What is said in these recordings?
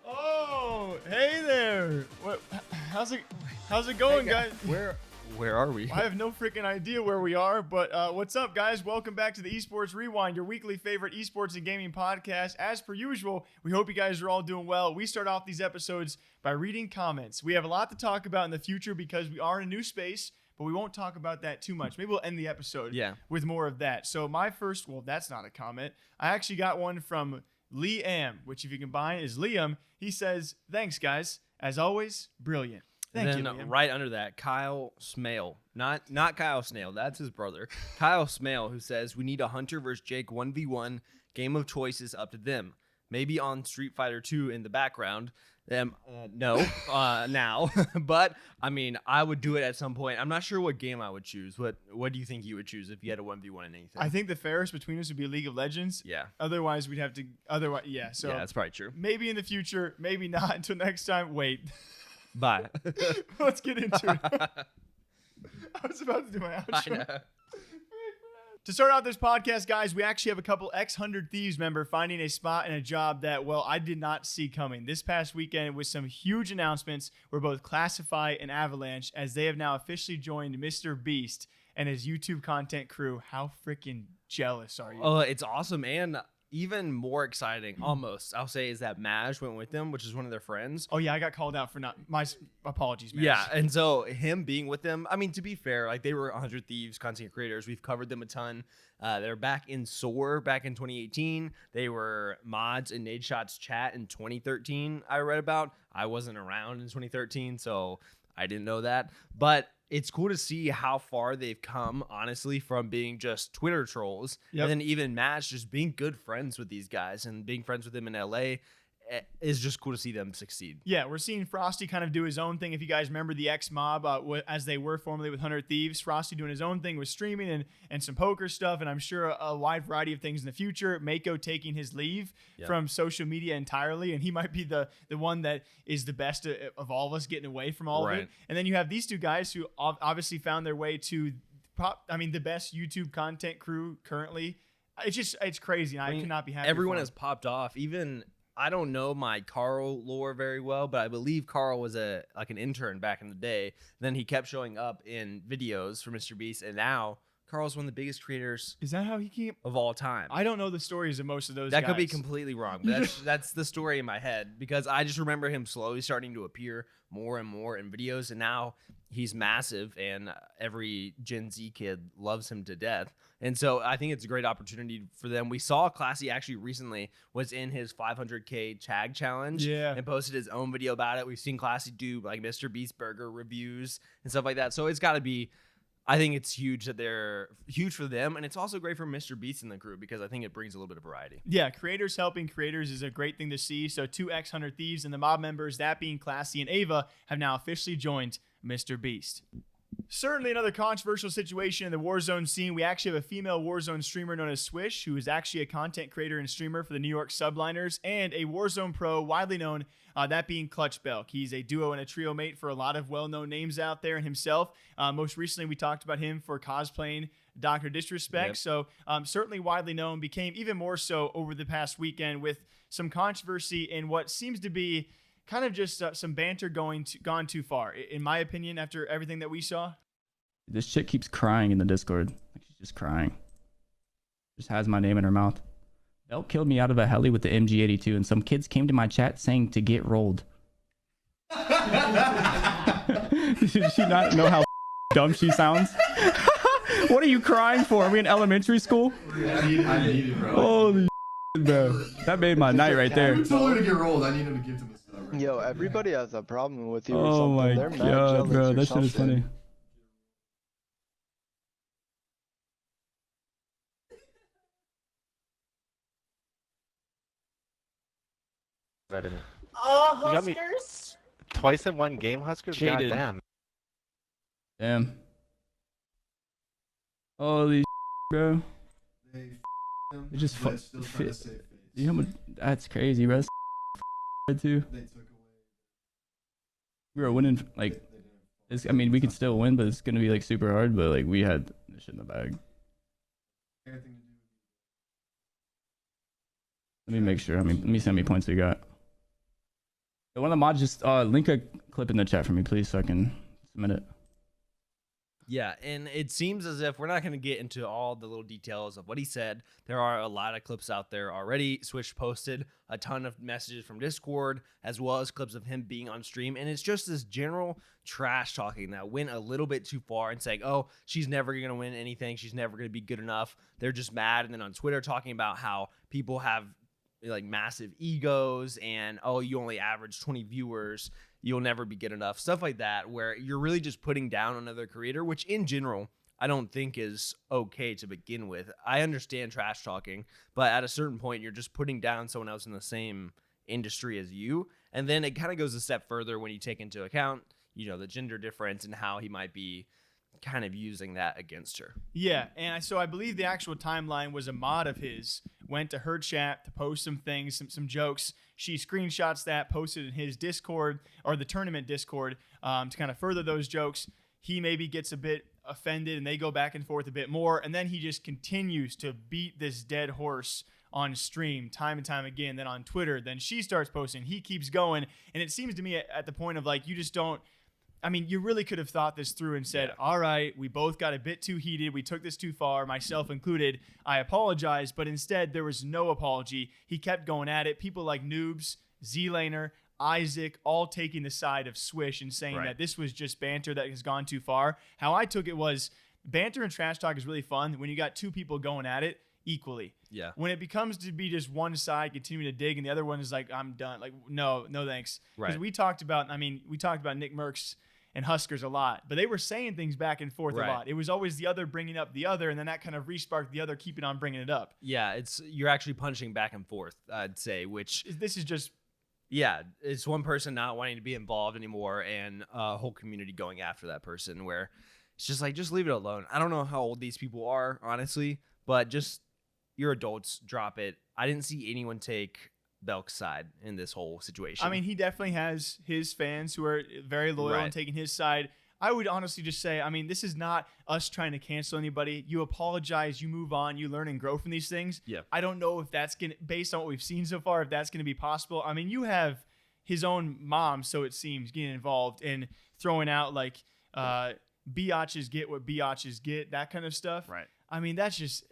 Oh, hey there. What? How's it going, guys? Where are we? I have no freaking idea where we are, but what's up, guys? Welcome back to the Esports Rewind, your weekly favorite esports and gaming podcast. As per usual, we hope you guys are all doing well. We start off these episodes by reading comments. We have a lot to talk about in the future because we are in a new space, but we won't talk about that too much. Maybe we'll end the episode with more of that. So my first, well, that's not a comment. I actually got one from Liam, which if you combine is Liam. He says, thanks, guys. As always, brilliant. Thank you, Liam. Right under that, Kyle Smale. Not Kyle Snail. That's his brother. Kyle Smale, who says, we need a Hunter versus Jake 1v1. Game of choice up to them. Maybe on Street Fighter 2 in the background. No, now. But, I mean, I would do it at some point. I'm not sure what game I would choose. What do you think you would choose if you had a 1v1 in anything? I think the fairest between us would be League of Legends. Yeah. Otherwise, we'd have to... yeah. So yeah, that's probably true. Maybe in the future. Maybe not. Until next time. Wait. Bye. Let's get into it. I was about to do my outro. I know. To start out this podcast, guys, we actually have a couple X100 Thieves member finding a spot and a job that, well, I did not see coming. This past weekend with some huge announcements were both Classify and Avalanche, as they have now officially joined MrBeast and his YouTube content crew. How freaking jealous are you? Oh, it's awesome. And even more exciting, almost, I'll say, is that Maj went with them, which is one of their friends. Oh, yeah, I got called out for not... My apologies, Maj. Yeah, and so him being with them, I mean, to be fair, like, they were 100 Thieves content creators. We've covered them a ton. They're back in SOAR back in 2018. They were mods in Nadeshot's chat in 2013, I read about. I wasn't around in 2013, so I didn't know that. But it's cool to see how far they've come, honestly, from being just Twitter trolls. And then even Matt just being good friends with these guys and being friends with them in LA is just cool to see them succeed. Yeah, we're seeing Frosty kind of do his own thing. If you guys remember the X-Mob, as they were formerly with 100 Thieves, Frosty doing his own thing with streaming and some poker stuff, and I'm sure a wide variety of things in the future. Mako taking his leave from social media entirely, and he might be the one that is the best of all of us getting away from all of it. And then you have these two guys who obviously found their way to, the best YouTube content crew currently. It's crazy, and I cannot be happy. Everyone has popped off, even... I don't know my Carl lore very well, but I believe Carl was an intern back in the day. Then he kept showing up in videos for MrBeast, and now Carl's one of the biggest creators. Is that how he came of all time? I don't know the stories of most of those. That could be completely wrong, but that's the story in my head, because I just remember him slowly starting to appear more and more in videos, and now he's massive, and every Gen Z kid loves him to death. And so I think it's a great opportunity for them. We saw Classy actually recently was in his 500K tag challenge and posted his own video about it. We've seen Classy do like MrBeast burger reviews and stuff like that. So it's got to be, I think it's huge that they're huge for them. And it's also great for MrBeast in the group, because I think it brings a little bit of variety. Yeah, creators helping creators is a great thing to see. So two X100 Thieves and the mob members, that being Classy and Ava, have now officially joined MrBeast. Certainly another controversial situation in the Warzone scene. We actually have a female Warzone streamer known as Swish, who is actually a content creator and streamer for the New York Subliners, and a Warzone pro widely known, that being Clutchbelk. He's a duo and a trio mate for a lot of well-known names out there, and himself. Most recently, we talked about him for cosplaying Dr. Disrespect. So certainly widely known, became even more so over the past weekend with some controversy in what seems to be kind of just some banter gone too far, in my opinion, after everything that we saw. This chick keeps crying in the Discord. Like, she's just crying. Just has my name in her mouth. Belk killed me out of a heli with the MG82, and some kids came to my chat saying to get rolled. Did she not know how dumb she sounds? What are you crying for? Are we in elementary school? I need it, bro. Holy bro. That made my night right there. I told her to get rolled. I need him to give to me. Yo, everybody has a problem with you or Oh something. my They're mad god, bro. That shit is funny. Oh, Huskers! Twice in one game, Huskers? Jaded. Goddamn. Damn. Holy bro. They They just but still trying to save face. You know what? That's crazy, bro. That's too. They took away. We were winning, like, I mean, we could still win, but it's gonna be like super hard. But like, we had this shit in the bag. Everything to do Let me make sure. I mean, let me see how many points we got. One of the mods just link a clip in the chat for me, please, so I can submit it. Yeah, and it seems as if we're not going to get into all the little details of what he said. There are a lot of clips out there already. Swish posted a ton of messages from Discord, as well as clips of him being on stream. And it's just this general trash talking that went a little bit too far and saying, oh, she's never going to win anything. She's never going to be good enough. They're just mad. And then on Twitter talking about how people have like massive egos and, oh, you only average 20 viewers. You'll never be good enough, stuff like that, where you're really just putting down another creator, which in general, I don't think is okay to begin with. I understand trash talking, but at a certain point, you're just putting down someone else in the same industry as you. And then it kind of goes a step further when you take into account, you know, the gender difference and how he might be kind of using that against her. Yeah, and so I believe the actual timeline was a mod of his went to her chat to post some things, some jokes. She screenshots that, posted in his Discord or the tournament Discord to kind of further those jokes. He maybe gets a bit offended and they go back and forth a bit more, and then he just continues to beat this dead horse on stream time and time again. Then on Twitter, then she starts posting. He keeps going, and it seems to me at the point of like, you just don't. I mean, you really could have thought this through and said, all right, we both got a bit too heated. We took this too far, myself included. I apologize. But instead, there was no apology. He kept going at it. People like Noobs, Z-Laner, Isaac, all taking the side of Swish and saying that this was just banter that has gone too far. How I took it was banter and trash talk is really fun when you got two people going at it equally. Yeah. When it becomes to be just one side continuing to dig and the other one is like, I'm done. Like, no thanks. Because we talked about Nickmercs and Huskers a lot, but they were saying things back and forth a lot. It was always the other bringing up the other, and then that kind of re-sparked the other keeping on bringing it up. Yeah, you're actually punching back and forth, I'd say, which this is just, yeah, it's one person not wanting to be involved anymore and a whole community going after that person, where it's just like, just leave it alone. I don't know how old these people are, honestly, but just, you're adults, drop it. I didn't see anyone take Belk's side in this whole situation. I mean, he definitely has his fans who are very loyal and taking his side. I would honestly just say, I mean, this is not us trying to cancel anybody. You apologize, you move on, you learn and grow from these things. Yeah. I don't know if that's going to, based on what we've seen so far, if that's going to be possible. I mean, you have his own mom, so it seems, getting involved and throwing out like biatches get what biatches get, that kind of stuff. Right. I mean, that's just...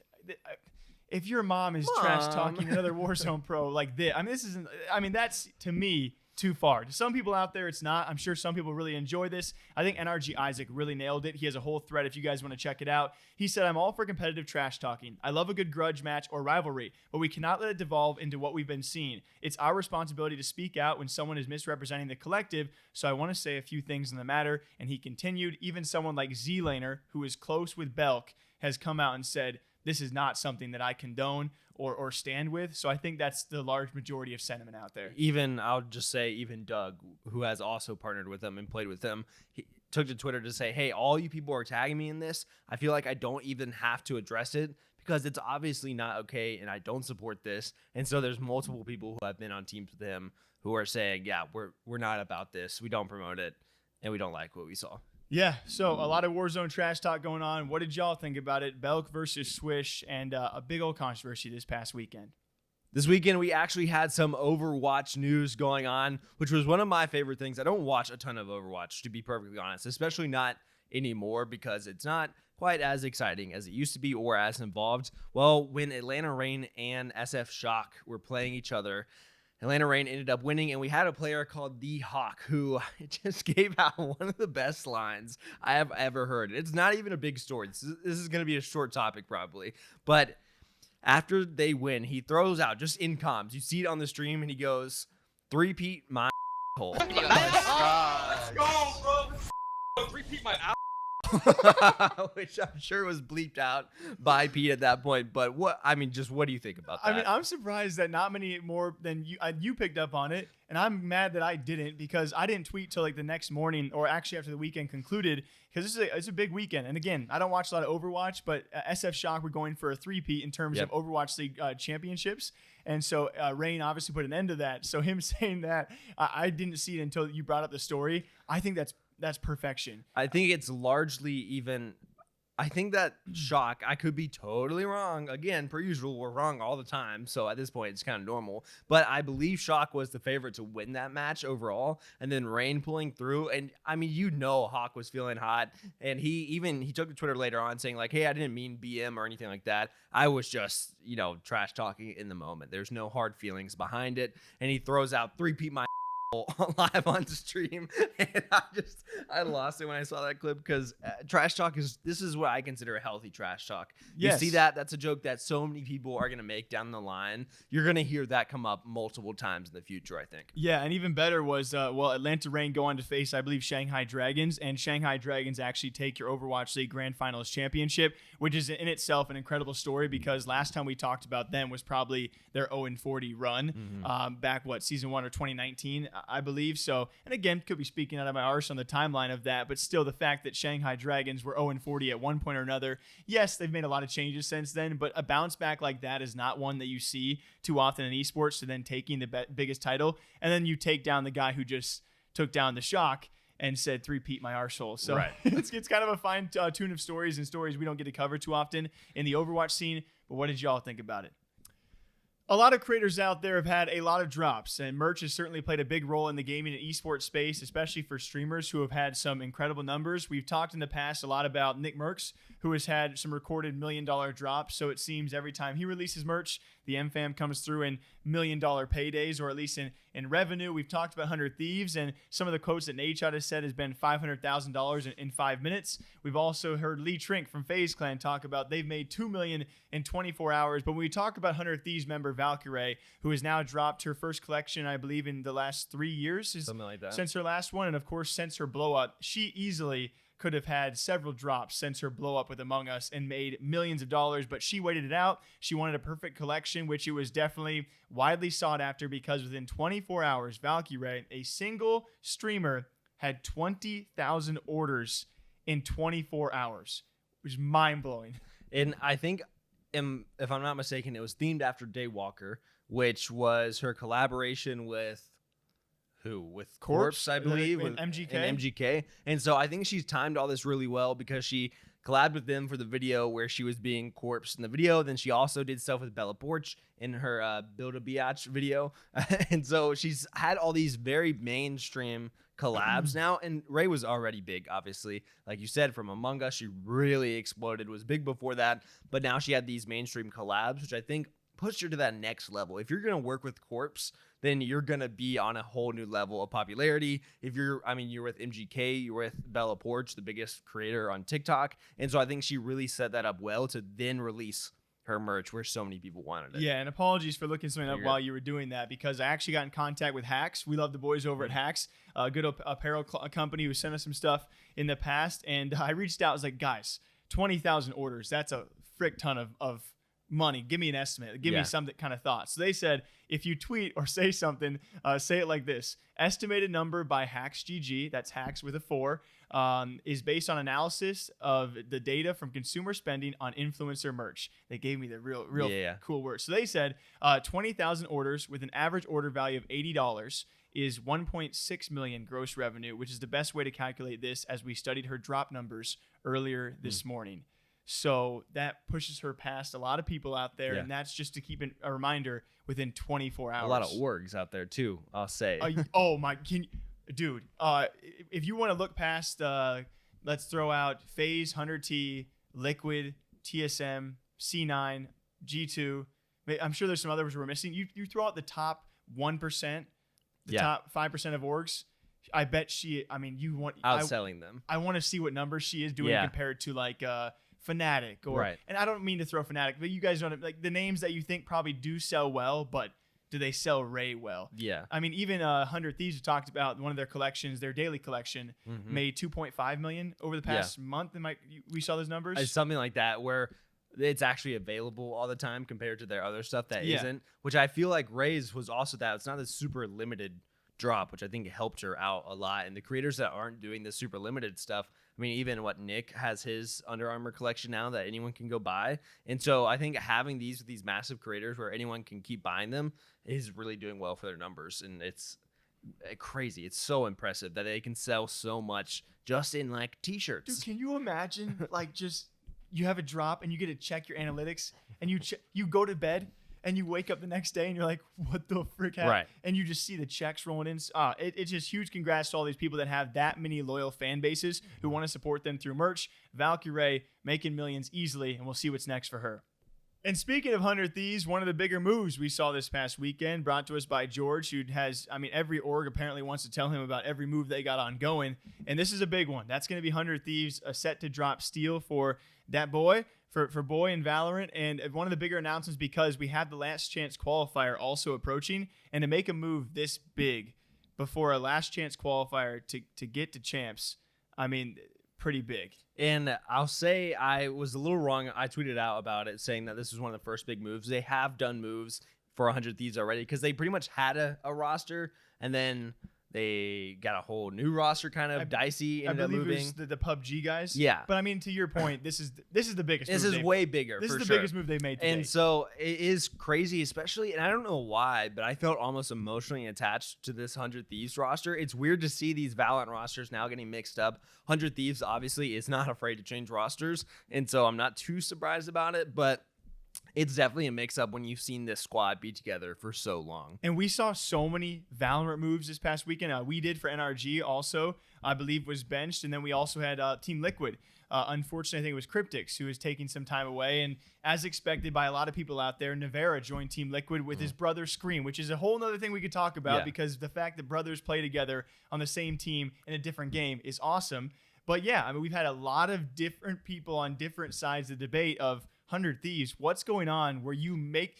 If your mom is trash talking another Warzone pro like this, I mean, this isn't. I mean, that's to me too far. To some people out there, it's not. I'm sure some people really enjoy this. I think NRG Isaac really nailed it. He has a whole thread if you guys want to check it out. He said, "I'm all for competitive trash talking. I love a good grudge match or rivalry, but we cannot let it devolve into what we've been seeing. It's our responsibility to speak out when someone is misrepresenting the collective. So I want to say a few things in the matter." And he continued, even someone like Z-Laner, who is close with Belk, has come out and said, this is not something that I condone or stand with. So I think that's the large majority of sentiment out there. Even, I'll just say, even Doug, who has also partnered with them and played with them, he took to Twitter to say, hey, all you people are tagging me in this. I feel like I don't even have to address it because it's obviously not okay and I don't support this. And so there's multiple people who have been on teams with him who are saying, yeah, we're not about this. We don't promote it and we don't like what we saw. Yeah, so a lot of Warzone trash talk going on. What did y'all think about it? Belk versus Swish, and a big old controversy this past weekend. This weekend, we actually had some Overwatch news going on, which was one of my favorite things. I don't watch a ton of Overwatch, to be perfectly honest, especially not anymore because it's not quite as exciting as it used to be or as involved. Well, when Atlanta Reign and SF Shock were playing each other, Atlanta Reign ended up winning, and we had a player called The Hawk who just gave out one of the best lines I have ever heard. It's not even a big story. This is going to be a short topic probably. But after they win, he throws out, just in comms, you see it on the stream, and he goes, "3-peat my hole." Let's go, bro. 3-peat my ass. Which I'm sure was bleeped out by Pete at that point. But what do you think about that? I mean, I'm surprised that not many more than you picked up on it, and I'm mad that I didn't because I didn't tweet till like the next morning or actually after the weekend concluded because it's a big weekend. And again, I don't watch a lot of Overwatch, but SF Shock were going for a 3-peat in terms of Overwatch League championships. And so Reign obviously put an end to that. So him saying that, I didn't see it until you brought up the story. I think that's perfection. I think it's largely even. I think that Shock, I could be totally wrong. Again, per usual, we're wrong all the time. So at this point, it's kind of normal. But I believe Shock was the favorite to win that match overall. And then Rain pulling through. And I mean, Hawk was feeling hot. And he took to Twitter later on saying like, hey, I didn't mean BM or anything like that. I was just, trash talking in the moment. There's no hard feelings behind it. And he throws out 3-peat my live on stream, and I lost it when I saw that clip because trash talk this is what I consider a healthy trash talk. Yes. You see that's a joke that so many people are gonna make down the line. You're gonna hear that come up multiple times in the future, I think. Yeah, and even better was Atlanta Reign go on to face, I believe, Shanghai Dragons, and Shanghai Dragons actually take your Overwatch League Grand Finals championship, which is in itself an incredible story because last time we talked about them was probably their 0-40 run back season 1 or 2019. I believe so. And again, could be speaking out of my arse on the timeline of that, but still the fact that Shanghai Dragons were 0-40 at one point or another. Yes, they've made a lot of changes since then, but a bounce back like that is not one that you see too often in esports, to then taking the biggest title. And then you take down the guy who just took down the Shock and said 3-peat my arsehole. So right. it's kind of a fine tune of stories we don't get to cover too often in the Overwatch scene. But what did y'all think about it? A lot of creators out there have had a lot of drops, and merch has certainly played a big role in the gaming and esports space, especially for streamers who have had some incredible numbers. We've talked in the past a lot about Nickmercs, who has had some recorded $1 million drops, so it seems every time he releases merch, the MFAM comes through in $1 million paydays, or at least in revenue. We've talked about 100 Thieves, and some of the quotes that Nadeshot has said has been $500,000 in 5 minutes. We've also heard Lee Trink from FaZe Clan talk about they've made $2 million in 24 hours. But when we talk about 100 Thieves member Valkyrae, who has now dropped her first collection, I believe, in the last 3 years, something like that, since her last one, and of course since her blow up, she easily could have had several drops since her blow up with Among Us and made millions of dollars, but she waited it out. She wanted a perfect collection, which it was definitely widely sought after because within 24 hours, Valkyrae, a single streamer, had 20,000 orders in 24 hours, which is mind-blowing. And I think, if I'm not mistaken, it was themed after Daywalker, which was her collaboration with with Corpse, I believe, with MGK. And MGK. And so I think she's timed all this really well because she collabed with them for the video where she was being Corpse in the video. Then she also did stuff with Bella Porch in her Build a Biatch video. And so she's had all these very mainstream collabs now. And Ray was already big, obviously. Like you said, from Among Us, she really exploded, was big before that. But now she had these mainstream collabs, which I think pushed her to that next level. If you're going to work with Corpse, then you're going to be on a whole new level of popularity. If you're with MGK, you're with Bella Porch, the biggest creator on TikTok. And so I think she really set that up well to then release her merch where so many people wanted it. Yeah, and apologies for looking something up while you were doing that, because I actually got in contact with Hacks. We love the boys over at Hacks, a good apparel company who sent us some stuff in the past. And I reached out. I was like, guys, 20,000 orders. That's a frick ton of money. Give me an estimate. Give me some kind of thoughts. So they said, if you tweet or say something, say it like this: estimated number by Hacks GG, that's Hacks with a 4, is based on analysis of the data from consumer spending on influencer merch. They gave me the real cool words. So they said 20,000 orders with an average order value of $80 is 1.6 million gross revenue, which is the best way to calculate this, as we studied her drop numbers earlier this morning. So that pushes her past a lot of people out there, and that's just to keep a reminder within 24 hours. A lot of orgs out there too, I'll say. Oh my, dude, if you want to look past, let's throw out FaZe, 100T, Liquid, TSM, C9, G2. I'm sure there's some others we're missing. You throw out the top 1%, the top 5% of orgs. I bet you want outselling them. I want to see what numbers she is doing compared to like Fnatic and I don't mean to throw Fnatic, but you guys don't like the names that you think probably do sell well, but do they sell Ray well? Yeah. I mean, even 100 Thieves talked about one of their collections, their daily collection made 2.5 million over the past month. And we saw those numbers. It's something like that where it's actually available all the time compared to their other stuff that isn't, which I feel like Ray's was also that. It's not a super limited drop, which I think helped her out a lot. And the creators that aren't doing the super limited stuff, I mean, even Nick has his Under Armour collection now that anyone can go buy. And so I think having these massive creators where anyone can keep buying them is really doing well for their numbers. And it's crazy. It's so impressive that they can sell so much just in like t-shirts. Dude, can you imagine like just you have a drop and you get to check your analytics and you go to bed and you wake up the next day and you're like, what the frick happened? Right. And you just see the checks rolling in. It's just huge congrats to all these people that have that many loyal fan bases who want to support them through merch. Valkyrae making millions easily, and we'll see what's next for her. And speaking of 100 Thieves, one of the bigger moves we saw this past weekend, brought to us by George, who has, every org apparently wants to tell him about every move they got ongoing. And this is a big one. That's going to be 100 Thieves, a set to drop steel for that boy, for Boy in Valorant. And one of the bigger announcements, because we have the Last Chance Qualifier also approaching, and to make a move this big before a Last Chance Qualifier to get to champs, pretty big. And I'll say I was a little wrong. I tweeted out about it saying that this was one of the first big moves. They have done moves for 100 Thieves already because they pretty much had a roster, and then they got a whole new roster, kind of dicey. I believe moving. it was the PUBG guys. Yeah. But to your point, this is the biggest This move is way bigger. This for is the sure. biggest move they made today. And so it is crazy, especially, and I don't know why, but I felt almost emotionally attached to this 100 Thieves roster. It's weird to see these Valorant rosters now getting mixed up. 100 Thieves obviously is not afraid to change rosters, and so I'm not too surprised about it, but it's definitely a mix-up when you've seen this squad be together for so long. And we saw so many Valorant moves this past weekend. We did for NRG also, I believe, was benched. And then we also had Team Liquid. Unfortunately, I think it was Cryptix who was taking some time away. And as expected by a lot of people out there, Navera joined Team Liquid with his brother Scream, which is a whole other thing we could talk about because the fact that brothers play together on the same team in a different game is awesome. But yeah, we've had a lot of different people on different sides of the debate of 100 Thieves. What's going on where you make,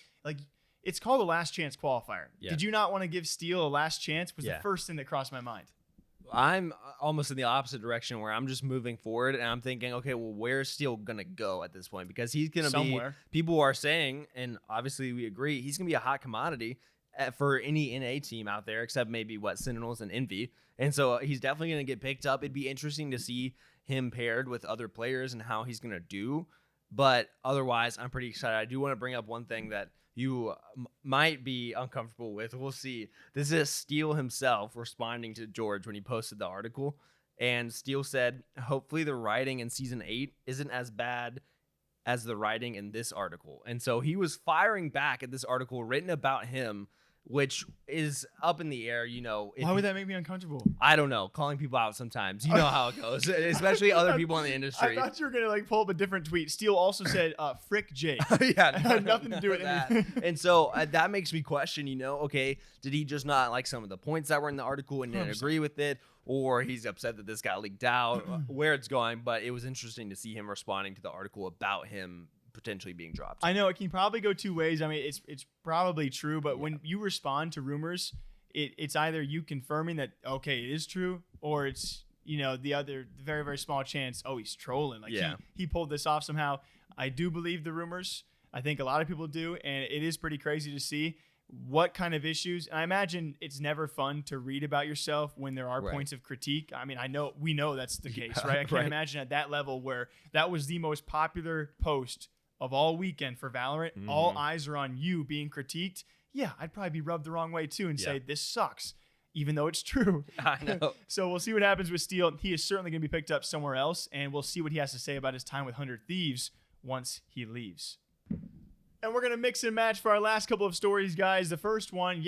it's called a Last Chance Qualifier. Yeah. Did you not want to give Steel a last chance? Was the first thing that crossed my mind. I'm almost in the opposite direction where I'm just moving forward and I'm thinking, okay, well, where's Steel going to go at this point? Because he's going to be, people are saying, and obviously we agree, he's going to be a hot commodity for any NA team out there, except maybe Sentinels and Envy. And so he's definitely going to get picked up. It'd be interesting to see him paired with other players and how he's going to do. But otherwise, I'm pretty excited. I do want to bring up one thing that you might be uncomfortable with. We'll see. This is Steel himself responding to George when he posted the article. And Steel said, hopefully the writing in Season 8 isn't as bad as the writing in this article. And so he was firing back at this article written about him, which is up in the air, Why would that make me uncomfortable? I don't know. Calling people out sometimes. You know how it goes, especially other people in the industry. I thought you were going to pull up a different tweet. Steel also said, frick Jake. Yeah, had nothing to do with that. And so that makes me question, okay, did he just not like some of the points that were in the article and didn't agree with it? Or he's upset that this got leaked out, where it's going. But it was interesting to see him responding to the article about him potentially being dropped. I know it can probably go two ways. It's probably true, but when you respond to rumors, it's either you confirming that, okay, it is true, or it's, the other very, very small chance, oh, he's trolling. He pulled this off somehow. I do believe the rumors. I think a lot of people do, and it is pretty crazy to see what kind of issues. And I imagine it's never fun to read about yourself when there are points of critique. We know that's the case, right? I can't imagine at that level where that was the most popular post of all weekend for Valorant. All eyes are on you being critiqued. Yeah, I'd probably be rubbed the wrong way too and say, this sucks, even though it's true. I know. So we'll see what happens with Steel. He is certainly going to be picked up somewhere else, and we'll see what he has to say about his time with 100 Thieves once he leaves. And we're going to mix and match for our last couple of stories, guys. The first one,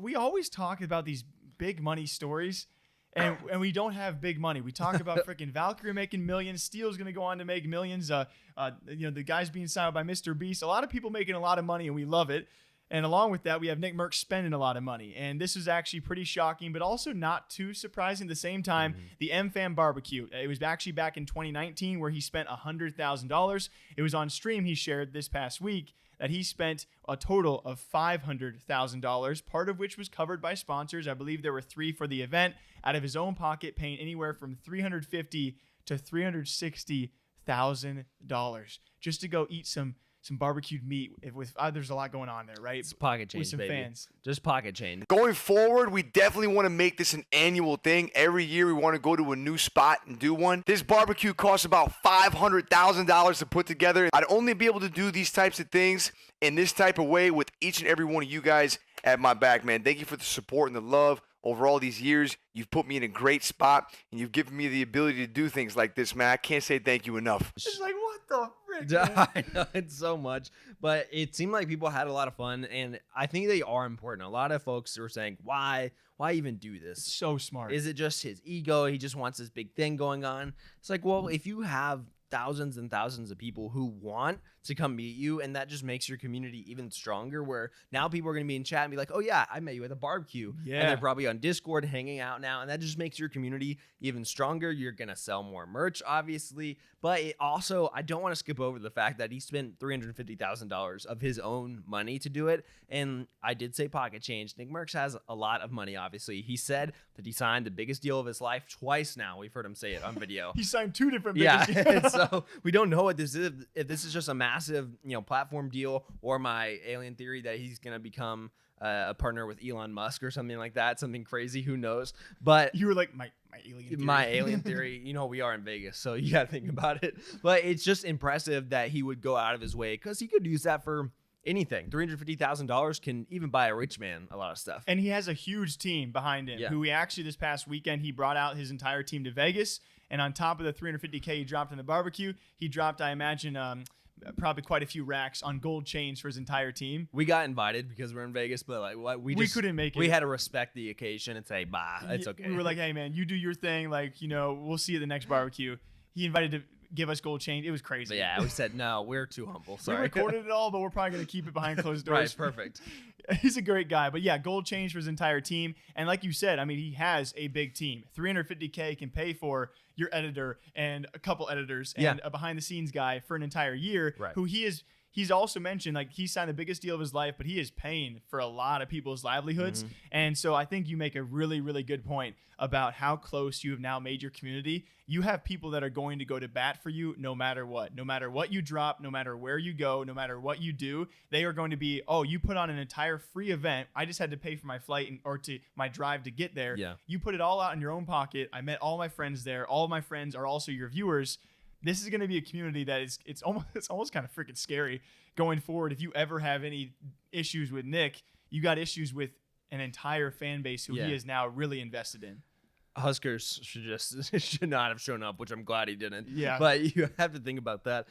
we always talk about these big money stories. And we don't have big money. We talk about freaking Valkyrae making millions. Steel's going to go on to make millions. The guys being signed by MrBeast. A lot of people making a lot of money, and we love it. And along with that, we have Nickmercs spending a lot of money. And this is actually pretty shocking, but also not too surprising at the same time. The MFAM BBQ. It was actually back in 2019 where he spent $100,000. It was on stream he shared this past week that he spent a total of $500,000, part of which was covered by sponsors. I believe there were 3 for the event, out of his own pocket, paying anywhere from $350,000 to $360,000 just to go eat some barbecued meat with there's a lot going on there, right? It's pocket change, with some baby. fans. Just pocket change. Going forward, we definitely want to make this an annual thing. Every year we want to go to a new spot and do one. This barbecue costs about $500,000 to put together. I'd only be able to do these types of things in this type of way with each and every one of you guys at my back, man. Thank you for the support and the love over all these years. You've put me in a great spot, and you've given me the ability to do things like this, man. I can't say thank you enough. It's like, what the frick? I know it's so much, but it seemed like people had a lot of fun, and I think they are important. A lot of folks were saying, why even do this? So smart. Is it just his ego? He just wants this big thing going on. It's like, well, if you have thousands and thousands of people who want to come meet you, and that just makes your community even stronger, where now people are going to be in chat and be like, oh yeah, I met you at the barbecue. Yeah. And they're probably on Discord hanging out now, and that just makes your community even stronger. You're going to sell more merch, obviously, but it also, I don't want to skip over the fact that he spent $350,000 of his own money to do it, and I did say pocket change. Nickmercs has a lot of money, obviously. He said that he signed the biggest deal of his life twice now. We've heard him say it on video. He signed 2 different Yeah, biggest so we don't know what this is. If this is just a massive, platform deal, or my alien theory that he's gonna become a partner with Elon Musk or something like that, something crazy. Who knows? But You were like, my alien theory. my alien theory, we are in Vegas, so you gotta think about it. But it's just impressive that he would go out of his way, because he could use that for anything. $350,000 can even buy a rich man a lot of stuff. And he has a huge team behind him, Yeah. who he actually this past weekend, he brought out his entire team to Vegas. And on top of the $350K he dropped in the barbecue, he dropped, I imagine, probably quite a few racks on gold chains for his entire team. We got invited because we're in Vegas, but we couldn't make it. We had to respect the occasion and say, "Bah, it's okay." We were like, hey man, you do your thing. Like, we'll see you at the next barbecue. He invited to give us gold chain. It was crazy. But yeah, we said no. We're too humble. We Sorry. recorded it all, but we're probably gonna keep it behind closed doors. Right, perfect. He's a great guy. But yeah, gold change for his entire team. And like you said, I mean, he has a big team. $350K can pay for your editor and a couple editors and a behind the scenes guy for an entire year. Right. Who he's also mentioned, like, he signed the biggest deal of his life, but he is paying for a lot of people's livelihoods. Mm-hmm. And so I think you make a really, really good point about how close you have now made your community. You have people that are going to go to bat for you no matter what. No matter what you drop, no matter where you go, no matter what you do, they are going to be, oh, you put on an entire free event. I just had to pay for my flight or to my drive to get there. Yeah. You put it all out in your own pocket. I met all my friends there. All of my friends are also your viewers. This is going to be a community that it's almost kind of freaking scary going forward. If you ever have any issues with Nick, you got issues with an entire fan base who he is now really invested in. Huskers should not have shown up, which I'm glad he didn't. Yeah. But you have to think about that.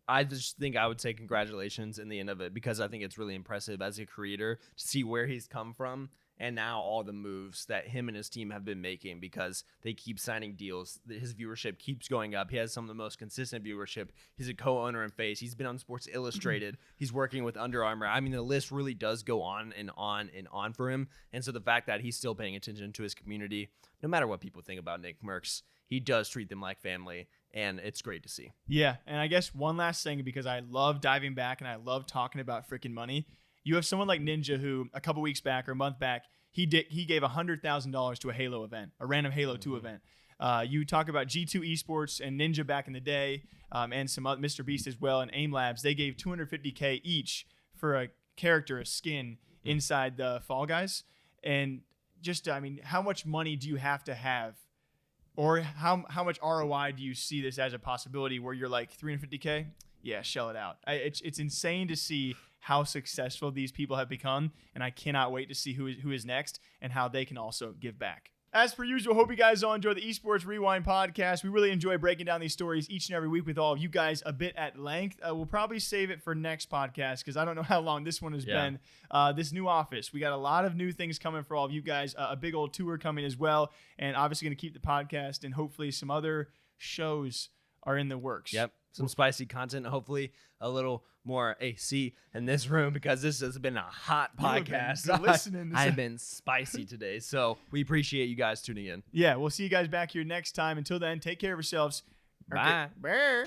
I just think I would say congratulations in the end of it, because I think it's really impressive as a creator to see where he's come from, and now all the moves that him and his team have been making, because they keep signing deals. His viewership keeps going up. He has some of the most consistent viewership. He's a co-owner in FaZe. He's been on Sports Illustrated. He's working with Under Armour. I mean, the list really does go on and on and on for him. And so the fact that he's still paying attention to his community, no matter what people think about Nickmercs, he does treat them like family, and it's great to see. Yeah, and I guess one last thing, because I love diving back and I love talking about freaking money. You have someone like Ninja who a couple weeks back or a month back, he gave $100,000 to a Halo event, a random Halo 2 event. You talk about G2 Esports and Ninja back in the day, and some other, MrBeast as well, and AIM Labs. They gave $250K each for a character, a skin inside the Fall Guys. And just, I mean, how much money do you have to have, or how much ROI do you see this as a possibility where you're like, $350K? Yeah, shell it out. It's insane to see how successful these people have become, and I cannot wait to see who is next and how they can also give back. As per usual, hope you guys all enjoy the Esports Rewind podcast. We really enjoy breaking down these stories each and every week with all of you guys a bit at length. We'll probably save it for next podcast, because I don't know how long this one has been. This new office, we got a lot of new things coming for all of you guys. A big old tour coming as well, and obviously going to keep the podcast, and hopefully some other shows are in the works. Yep. Some spicy content, hopefully a little more AC in this room, because this has been a hot podcast. I've been spicy today, so we appreciate you guys tuning in. Yeah, we'll see you guys back here next time. Until then, take care of yourselves. Bye. Bye.